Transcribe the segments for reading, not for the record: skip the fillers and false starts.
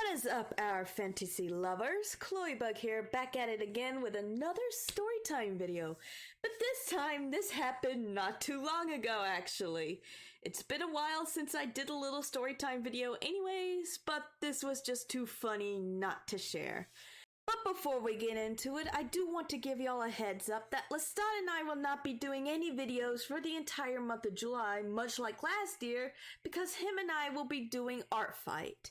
What is up, our fantasy lovers? Chloebug here, back at it again with another storytime video. But this time, this happened not too long ago, actually. It's been a while since I did a little storytime video anyways, but this was just too funny not to share. But before we get into it, I do want to give y'all a heads up that Lestat and I will not be doing any videos for the entire month of July, much like last year, because him and I will be doing Art Fight.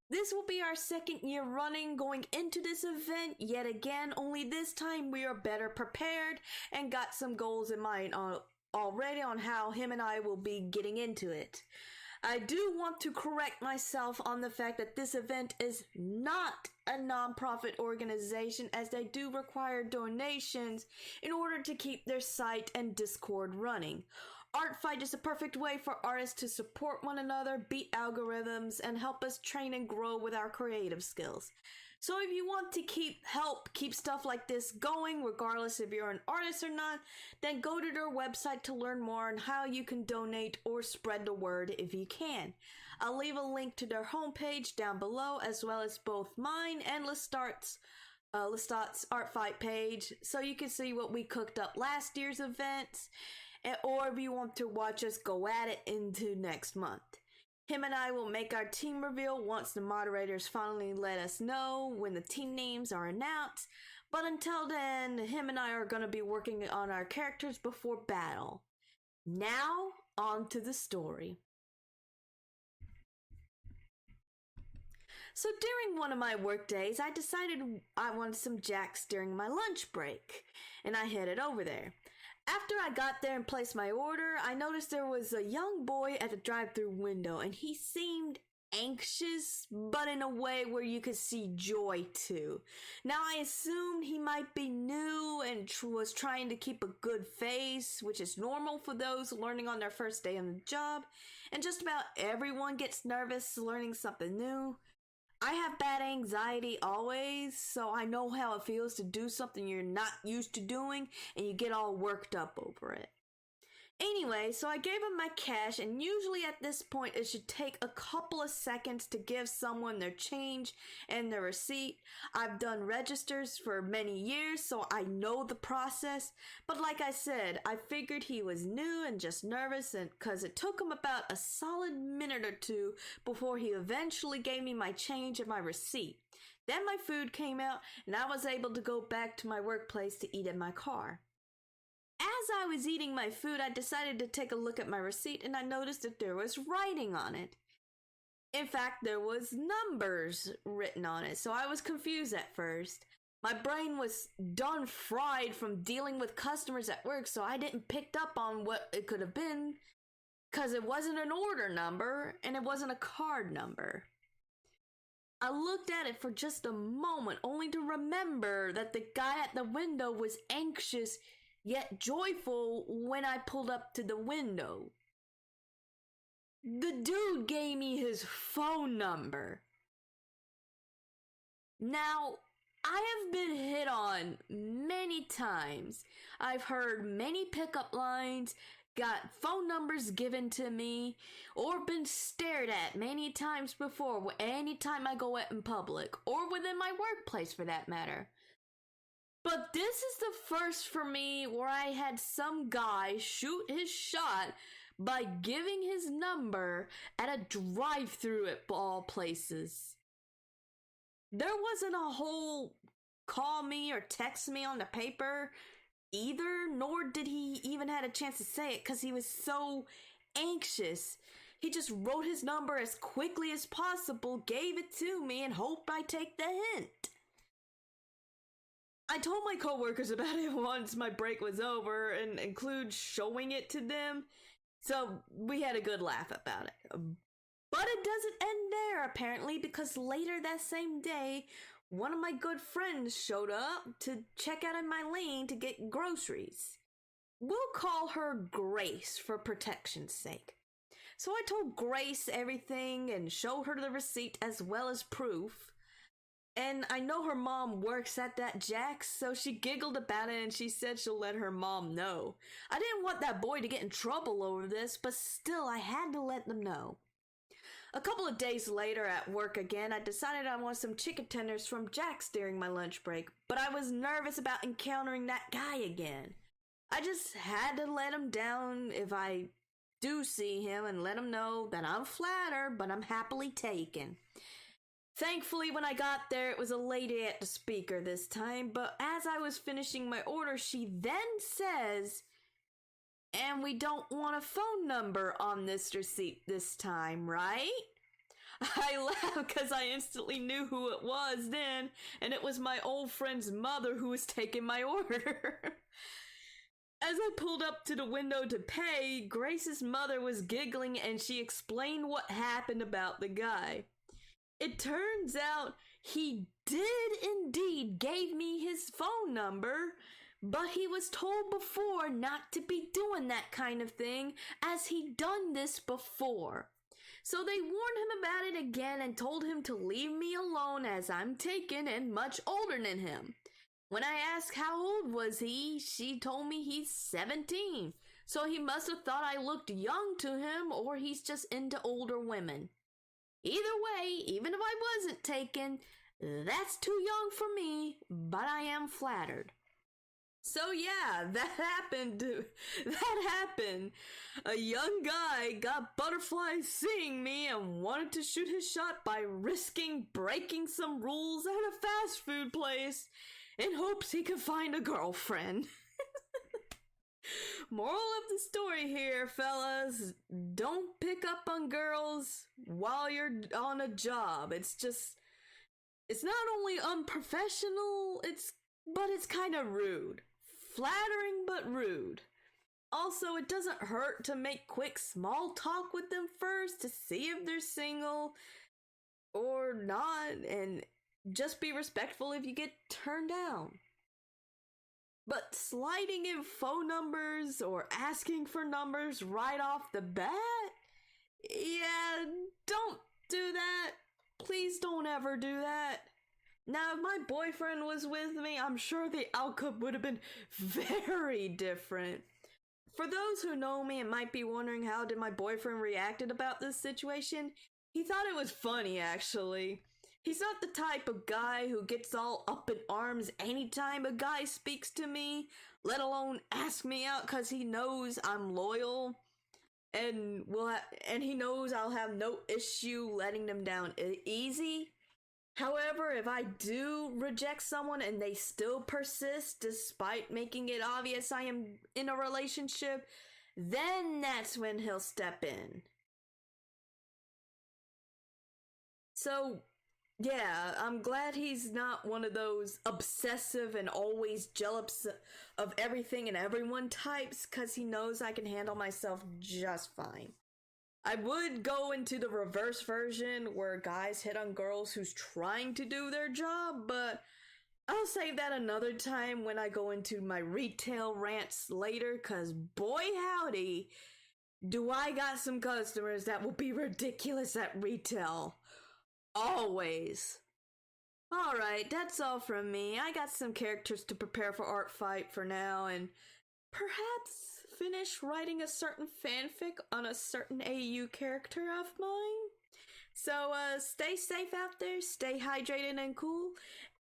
This will be our second year running going into this event yet again, only this time we are better prepared and got some goals in mind already on how him and I will be getting into it. I do want to correct myself on the fact that this event is not a non-profit organization, as they do require donations in order to keep their site and Discord running. Art Fight is a perfect way for artists to support one another, beat algorithms, and help us train and grow with our creative skills. So if you want to help keep stuff like this going, regardless if you're an artist or not, then go to their website to learn more on how you can donate or spread the word if you can. I'll leave a link to their homepage down below, as well as both mine and Lestat's Art Fight page, so you can see what we cooked up last year's events, or if you want to watch us go at it into next month. Him and I will make our team reveal once the moderators finally let us know when the team names are announced, but until then, him and I are going to be working on our characters before battle. Now, on to the story. So during one of my work days, I decided I wanted some jacks during my lunch break, and I headed over there. After I got there and placed my order, I noticed there was a young boy at the drive-thru window, and he seemed anxious, but in a way where you could see joy too. Now I assumed he might be new and was trying to keep a good face, which is normal for those learning on their first day on the job, and just about everyone gets nervous learning something new. I have bad anxiety always, so I know how it feels to do something you're not used to doing and you get all worked up over it. Anyway, so I gave him my cash, and usually at this point it should take a couple of seconds to give someone their change and their receipt. I've done registers for many years, so I know the process, but like I said, I figured he was new and just nervous, and cause it took him about a solid minute or two before he eventually gave me my change and my receipt. Then my food came out, and I was able to go back to my workplace to eat in my car. As I was eating my food, I decided to take a look at my receipt, and I noticed that there was writing on it. In fact, there was numbers written on it, so I was confused at first. My brain was done fried from dealing with customers at work, so I didn't pick up on what it could have been, because it wasn't an order number, and it wasn't a card number. I looked at it for just a moment, only to remember that the guy at the window was anxious yet joyful when I pulled up to the window. The dude gave me his phone number. Now, I have been hit on many times. I've heard many pickup lines, got phone numbers given to me, or been stared at many times before anytime I go out in public, or within my workplace for that matter. But this is the first for me where I had some guy shoot his shot by giving his number at a drive-thru at all places. There wasn't a whole call me or text me on the paper either, nor did he even had a chance to say it because he was so anxious. He just wrote his number as quickly as possible, gave it to me, and hoped I take the hint. I told my coworkers about it once my break was over, and include showing it to them, so we had a good laugh about it. But it doesn't end there, apparently, because later that same day, one of my good friends showed up to check out in my lane to get groceries. We'll call her Grace for protection's sake. So I told Grace everything and showed her the receipt as well as proof. And I know her mom works at that Jack's, so she giggled about it and she said she'll let her mom know. I didn't want that boy to get in trouble over this, but still I had to let them know. A couple of days later at work again, I decided I wanted some chicken tenders from Jack's during my lunch break, but I was nervous about encountering that guy again. I just had to let him down if I do see him and let him know that I'm flattered, but I'm happily taken. Thankfully, when I got there, it was a lady at the speaker this time, but as I was finishing my order, she then says, "And we don't want a phone number on this receipt this time, right?" I laughed because I instantly knew who it was then, and it was my old friend's mother who was taking my order. As I pulled up to the window to pay, Grace's mother was giggling and she explained what happened about the guy. It turns out he did indeed give me his phone number, but he was told before not to be doing that kind of thing as he'd done this before. So they warned him about it again and told him to leave me alone as I'm taken and much older than him. When I asked how old was he, she told me he's 17. So he must have thought I looked young to him, or he's just into older women. Either way, even if I wasn't taken, that's too young for me, but I am flattered. So yeah, that happened. A young guy got butterflies seeing me and wanted to shoot his shot by risking breaking some rules at a fast food place in hopes he could find a girlfriend. Moral of the story here, fellas, don't pick up on girls while you're on a job. It's not only unprofessional, but it's kind of rude. Flattering but rude. Also, it doesn't hurt to make quick small talk with them first to see if they're single or not, and just be respectful if you get turned down. But sliding in phone numbers or asking for numbers right off the bat? Yeah, don't do that. Please don't ever do that. Now, if my boyfriend was with me, I'm sure the outcome would have been very different. For those who know me and might be wondering how did my boyfriend reacted about this situation, he thought it was funny, actually. He's not the type of guy who gets all up in arms anytime a guy speaks to me, let alone ask me out because he knows I'm loyal and he knows I'll have no issue letting them down easy. However, if I do reject someone and they still persist despite making it obvious I am in a relationship, then that's when he'll step in. So, yeah, I'm glad he's not one of those obsessive and always jealous of everything and everyone types, because he knows I can handle myself just fine. I would go into the reverse version where guys hit on girls who's trying to do their job, but I'll save that another time when I go into my retail rants later, because boy howdy, do I got some customers that will be ridiculous at retail. Always. Alright, that's all from me. I got some characters to prepare for Art Fight for now, and perhaps finish writing a certain fanfic on a certain AU character of mine. So, stay safe out there, stay hydrated and cool,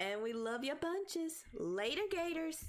and we love you bunches. Later, Gators!